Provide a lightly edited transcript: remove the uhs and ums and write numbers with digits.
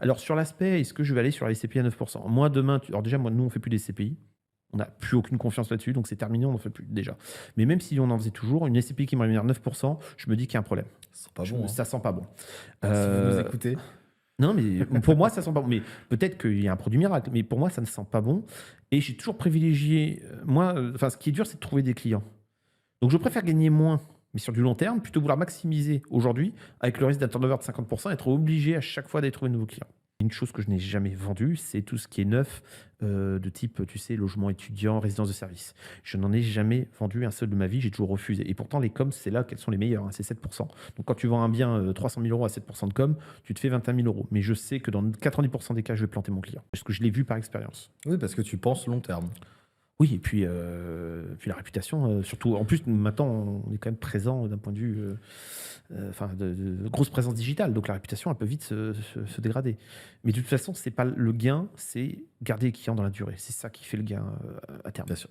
Alors sur l'aspect, est-ce que je vais aller sur la SCPI à 9 Moi demain, alors déjà, moi, nous, on fait plus des SCPI. On n'a plus aucune confiance là-dessus, donc c'est terminé, on n'en fait plus déjà. Mais même si on en faisait toujours, une SCPI qui me rémunère 9 je me dis qu'il y a un problème. Ça sent pas bon, hein. Ça sent pas bon. Si vous nous Heu, écoutez. non, mais pour moi, ça sent pas bon. Mais peut-être qu'il y a un produit miracle, mais pour moi, ça ne sent pas bon et j'ai toujours privilégié, moi, enfin, ce qui est dur, c'est de trouver des clients. Donc je préfère gagner moins, mais sur du long terme, plutôt vouloir maximiser aujourd'hui, avec le risque d'un turnover de 50 être obligé à chaque fois d'aller trouver de nouveaux clients. Une chose que je n'ai jamais vendue, c'est tout ce qui est neuf, de type, tu sais, logement étudiant, résidence de service. Je n'en ai jamais vendu un seul de ma vie, j'ai toujours refusé et pourtant les coms, c'est là qu'elles sont les meilleures, hein, c'est 7. Donc quand tu vends un bien, 300 000 € à 7 de com, tu te fais 21 000 €. Mais je sais que dans 90 des cas, je vais planter mon client, parce que je l'ai vu par expérience. Oui, parce que tu penses long terme. Oui et puis la réputation, surtout en plus maintenant on est quand même présent d'un point de vue, enfin de grosse présence digitale, donc la réputation elle peut vite se dégrader. Mais de toute façon, c'est pas le gain, c'est garder les clients dans la durée. C'est ça qui fait le gain, à terme. Bien sûr.